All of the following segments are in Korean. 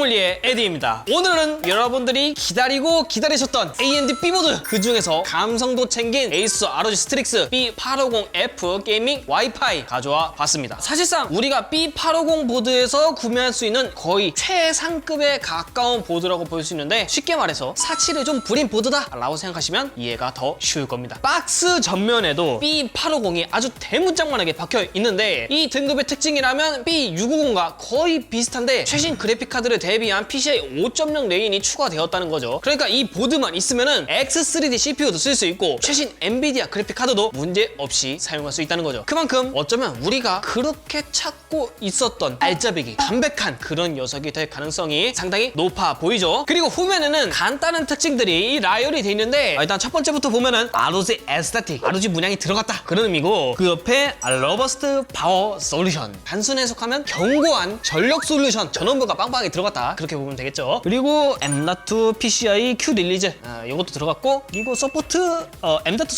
소믈리에 에디입니다. 오늘은 여러분들이 기다리고 기다리셨던 AMD B보드, 그 중에서 감성도 챙긴 에이수 ROG 스트릭스 B850F 게이밍 와이파이 가져와 봤습니다. 사실상 우리가 B850 보드에서 구매할 수 있는 거의 최상급에 가까운 보드라고 볼 수 있는데, 쉽게 말해서 사치를 좀 부린 보드다 라고 생각하시면 이해가 더 쉬울 겁니다. 박스 전면에도 B850이 아주 대문짝만하게 박혀 있는데, 이 등급의 특징이라면 B650과 거의 비슷한데 최신 그래픽카드를 대비한 PCI 5.0 레인이 추가되었다는 거죠. 그러니까 이 보드만 있으면은 X3D CPU도 쓸 수 있고 최신 엔비디아 그래픽카드도 문제없이 사용할 수 있다는 거죠. 그만큼 어쩌면 우리가 그렇게 찾고 있었던 알짜배기, 담백한 그런 녀석이 될 가능성이 상당히 높아 보이죠. 그리고 후면에는 간단한 특징들이 나열이 돼 있는데, 일단 첫 번째부터 보면은 ROG 에스테틱, ROG 문양이 들어갔다 그런 의미고, 그 옆에 로버스트 파워 솔루션, 단순 해석하면 견고한 전력 솔루션 전원부가 빵빵하게 들어갔다 그렇게 보면 되겠죠. 그리고 M.2 PCI Q 릴리즈, 이것도 들어갔고, 그리고 서포트 M.2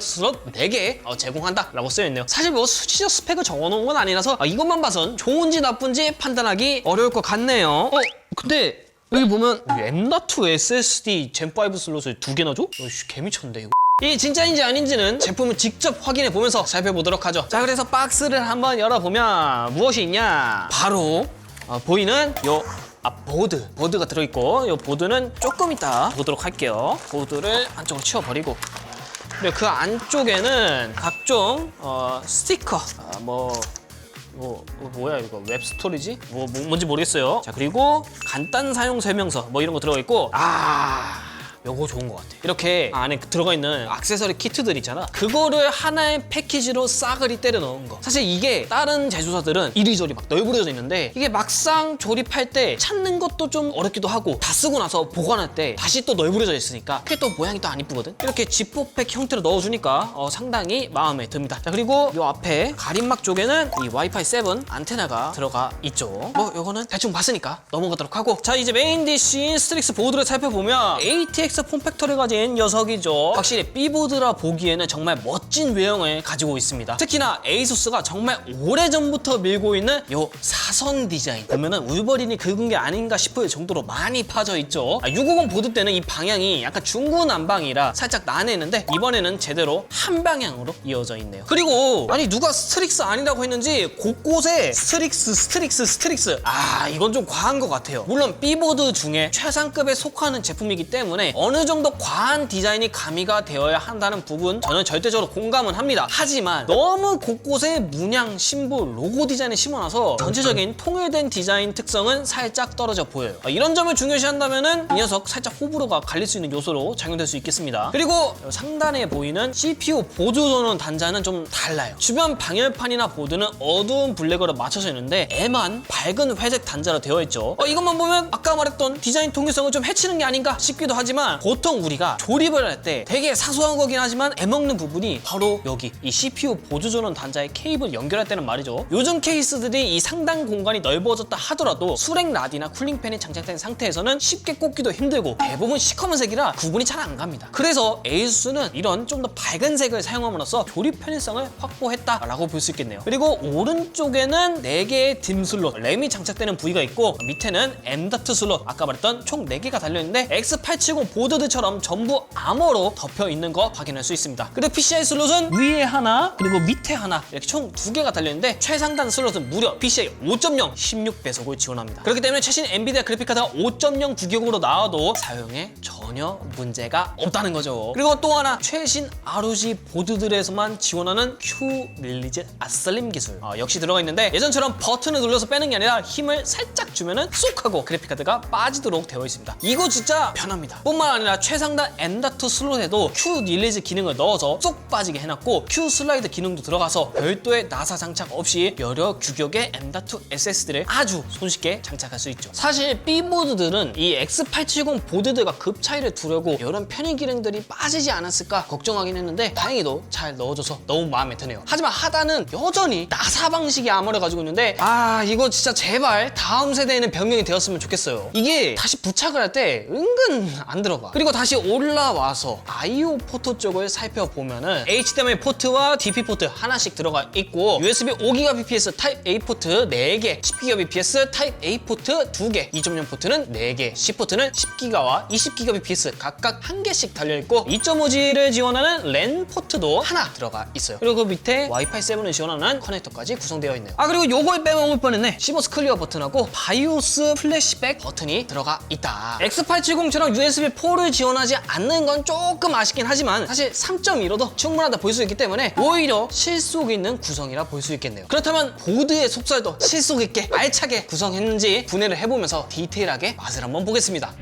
슬롯 4개 제공한다 라고 쓰여있네요. 사실 뭐 수치적 스펙을 적어놓은 건 아니라서 이것만 봐선 좋은지 나쁜지 판단하기 어려울 것 같네요. 근데 여기 보면 M.2 SSD 젠5 슬롯을 2개나 줘? 개미쳤는데 이거. 이 진짜인지 아닌지는 제품을 직접 확인해 보면서 살펴보도록 하죠. 자, 그래서 박스를 한번 열어보면 무엇이 있냐, 바로 보이는 요 보드가 들어있고, 요 보드는 조금 이따 보도록 할게요. 보드를 안쪽으로 치워버리고, 그리고 그 안쪽에는 각종 스티커, 뭐야 이거, 웹 스토리지? 뭔지 모르겠어요. 자, 그리고 간단 사용 설명서 뭐 이런 거 들어가 있고, 요거 좋은 것 같아. 이렇게 안에 들어가 있는 액세서리 키트들 있잖아, 그거를 하나의 패키지로 싸그리 때려 넣은 거. 사실 이게 다른 제조사들은 이리저리 막 널브러져 있는데, 이게 막상 조립할 때 찾는 것도 좀 어렵기도 하고, 다 쓰고 나서 보관할 때 다시 또 널브러져 있으니까 그게 또 모양이 또 안 이쁘거든. 이렇게 지퍼백 형태로 넣어주니까 상당히 마음에 듭니다. 자, 그리고 요 앞에 가림막 쪽에는 이 와이파이 7 안테나가 들어가 있죠. 요거는 대충 봤으니까 넘어가도록 하고, 자, 이제 메인 디쉬인 스트릭스 보드를 살펴보면 ATX 폼팩터를 가진 녀석이죠. 확실히 B보드라 보기에는 정말 멋진 외형을 가지고 있습니다. 특히나 에이수스가 정말 오래전부터 밀고 있는 요 사선 디자인 보면은 울버린이 긁은 게 아닌가 싶을 정도로 많이 파져 있죠. 650 보드 때는 이 방향이 약간 중구난방이라 살짝 난해했는데, 이번에는 제대로 한 방향으로 이어져 있네요. 그리고 누가 스트릭스 아니라고 했는지 곳곳에 스트릭스 이건 좀 과한 것 같아요. 물론 B보드 중에 최상급에 속하는 제품이기 때문에 어느 정도 과한 디자인이 가미가 되어야 한다는 부분 저는 절대적으로 공감은 합니다. 하지만 너무 곳곳에 문양, 심볼, 로고 디자인을 심어놔서 전체적인 통일된 디자인 특성은 살짝 떨어져 보여요. 이런 점을 중요시한다면은 이 녀석 살짝 호불호가 갈릴 수 있는 요소로 작용될 수 있겠습니다. 그리고 상단에 보이는 CPU 보조 전원 단자는 좀 달라요. 주변 방열판이나 보드는 어두운 블랙으로 맞춰져 있는데, 애만 밝은 회색 단자로 되어 있죠. 이것만 보면 아까 말했던 디자인 통일성을 좀 해치는 게 아닌가 싶기도 하지만, 보통 우리가 조립을 할 때 되게 사소한 거긴 하지만 애먹는 부분이 바로 여기 이 CPU 보조 전원 단자의 케이블 연결할 때는 말이죠. 요즘 케이스들이 이 상단 공간이 넓어졌다 하더라도 수랭 라디나 쿨링팬이 장착된 상태에서는 쉽게 꽂기도 힘들고 대부분 시커먼 색이라 구분이 잘 안 갑니다. 그래서 에이수스는 이런 좀 더 밝은 색을 사용함으로써 조립 편의성을 확보했다라고 볼 수 있겠네요. 그리고 오른쪽에는 4개의 딤 슬롯, 램이 장착되는 부위가 있고, 밑에는 M.2 슬롯, 아까 말했던 총 4개가 달려있는데 X870 보드들처럼 전부 암호로 덮여 있는 거 확인할 수 있습니다. 그리고 PCI 슬롯은 위에 하나 그리고 밑에 하나, 이렇게 총 2개가 달려있는데, 최상단 슬롯은 무려 PCI 5.0 16배속을 지원합니다. 그렇기 때문에 최신 엔비디아 그래픽카드가 5.0 규격으로 나와도 사용에 전혀 문제가 없다는 거죠. 그리고 또 하나, 최신 ROG 보드들에서만 지원하는 Q 릴리즈 슬림 기술 역시 들어가 있는데, 예전처럼 버튼을 눌러서 빼는 게 아니라 힘을 살짝 주면은 쏙 하고 그래픽카드가 빠지도록 되어 있습니다. 이거 진짜 편합니다. 뿐만 아니라 최상단 M.2 슬롯에도 Q 릴리즈 기능을 넣어서 쏙 빠지게 해놨고, Q 슬라이드 기능도 들어가서 별도의 나사 장착 없이 여러 규격의 M.2 SSD를 아주 손쉽게 장착할 수 있죠. 사실 B보드들은 이 X870 보드들과 급 차이를 두려고 이런 편의 기능들이 빠지지 않았을까 걱정하긴 했는데, 다행히도 잘 넣어줘서 너무 마음에 드네요. 하지만 하단은 여전히 나사 방식의 암호를 가지고 있는데, 이거 진짜 제발 다음 세대에는 변경이 되었으면 좋겠어요. 이게 다시 부착을 할 때 은근 안 들어가. 들어가. 그리고 다시 올라와서 I/O 포트 쪽을 살펴보면은 HDMI 포트와 DP 포트 하나씩 들어가 있고 USB 5GBps 타입 A 포트 4개, 10GBps 타입 A 포트 2개, 2.0 포트는 4개, C 포트는 10GB와 20GBps 각각 1개씩 달려있고 2.5G를 지원하는 랜 포트도 하나 들어가 있어요. 그리고 그 밑에 와이파이 7을 지원하는 커넥터까지 구성되어 있네요. 그리고 요걸 빼먹을 뻔했네. CMOS 클리어 버튼하고 바이오스 플래시백 버튼이 들어가 있다. X870처럼 USB4를 지원하지 않는 건 조금 아쉽긴 하지만 사실 3.15도 충분하다 볼 수 있기 때문에 오히려 실속 있는 구성이라 볼 수 있겠네요. 그렇다면 보드의 속살도 실속 있게 알차게 구성했는지 분해를 해보면서 디테일하게 맛을 한번 보겠습니다.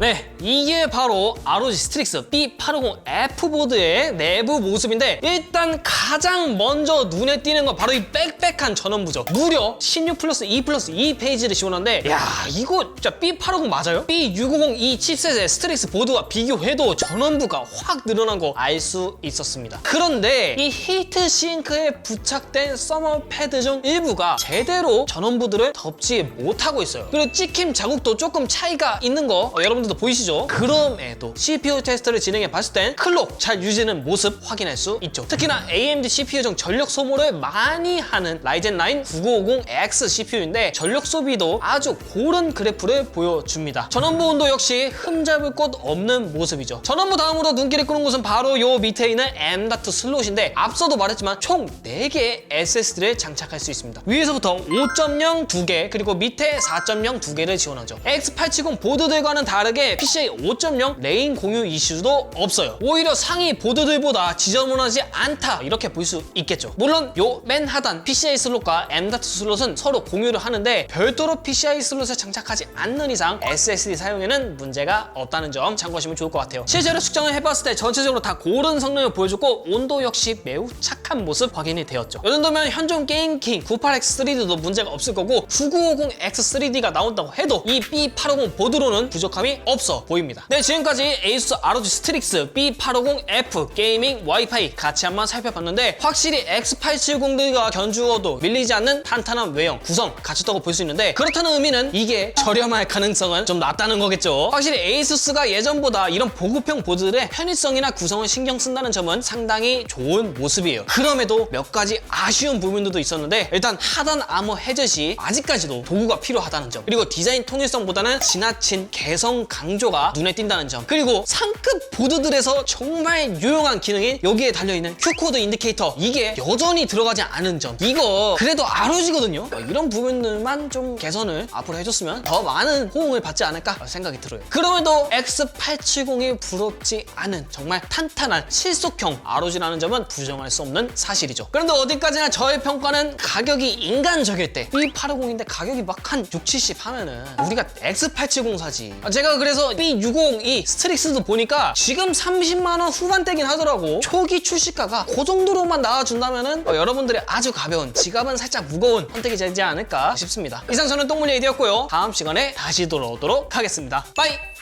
네, 이게 바로 ROG 스트릭스 B850F 보드의 내부 모습인데 일단 가장 먼저 눈에 띄는 건 바로 이 빽빽한 전원부죠. 무려 16+2+2 페이지를 지원하는데 야, 이거 진짜 B850 맞아요? B650E 칩셋의 스트릭스 보드와 비교해도 전원부가 확 늘어난 거 알 수 있었습니다. 그런데 이 히트 싱크에 부착된 서머 패드 중 일부가 제대로 전원부들을 덮지 못하고 있어요. 그리고 찍힘 자국도 조금 차이가 있는 거 여러분들도 보이시죠? 그럼에도 CPU 테스트를 진행해 봤을 땐 클록 잘 유지되는 모습 확인할 수 있죠. 특히나 AMD CPU 중 전력 소모를 많이 하는 라이젠 9 9950X CPU인데 전력 소비도 아주 고른 그래프를 보여줍니다. 전원부 온도 역시 흠잡을 곳 없는 모습이죠. 전원부 다음으로 눈길을 끄는 곳은 바로 요 밑에 있는 M.2 슬롯인데 앞서도 말했지만 총 4개의 SSD를 장착할 수 있습니다. 위에서부터 5.0 2개 그리고 밑에 4.0 2개를 지원하죠. X870 보드들과는 다르게 PCIe 5.0 레인 공유 이슈도 없어요. 오히려 상위 보드들보다 지저분하지 않다 이렇게 볼 수 있겠죠. 물론 요 맨 하단 PCIe 슬롯과 M.2 슬롯은 서로 공유를 하는데 별도로 PCIe 슬롯에 장착하지 않는 이상 SSD 사용에는 문제가 없다는 점 참고하시면 좋을 것 같아요. 실제로 측정을 해봤을 때 전체적으로 다 고른 성능을 보여줬고 온도 역시 매우 착한 모습 확인이 되었죠. 이 정도면 현존 게임킹 98X3D도 문제가 없을 거고 9950X3D가 나온다고 해도 이 B850 보드로는 부족함이 없어 보입니다. 네, 지금까지 ASUS ROG 스트릭스 B850F 게이밍 와이파이 같이 한번 살펴봤는데 확실히 X870들과 견주어도 밀리지 않는 탄탄한 외형, 구성 갖췄다고 볼 수 있는데 그렇다는 의미는 이게 저렴할 가능성은 좀 낮다는 거겠죠. 확실히 ASUS가 예전보다 이런 보급형 보드들의 편의성이나 구성을 신경 쓴다는 점은 상당히 좋은 모습이에요. 그럼에도 몇 가지 아쉬운 부분들도 있었는데 일단 하단 아머 헤젯이 아직까지도 도구가 필요하다는 점, 그리고 디자인 통일성보다는 지나친 개성 강조가 눈에 띈다는 점, 그리고 상급 보드들에서 정말 유용한 기능이 여기에 달려있는 Q코드 인디케이터 이게 여전히 들어가지 않은 점, 이거 그래도 ROG거든요. 이런 부분들만 좀 개선을 앞으로 해줬으면 더 많은 호응을 받지 않을까 생각이 들어요. 그럼에도 X870이 부럽지 않은 정말 탄탄한 실속형 ROG라는 점은 부정할 수 없는 사실이죠. 그런데 어디까지나 저의 평가는 가격이 인간적일 때 B850인데 가격이 막 한 6, 70 하면은 우리가 X870 사지. 제가 그래서 B650E 스트릭스도 보니까 지금 30만 원 후반대긴 하더라고. 초기 출시가가 그 정도로만 나와준다면은 여러분들의 아주 가벼운 지갑은 살짝 무거운 선택이 되지 않을까 싶습니다. 이상 저는 똥물리 에이디였고요. 다음 시간에 다시 돌아오도록 하겠습니다. 빠이!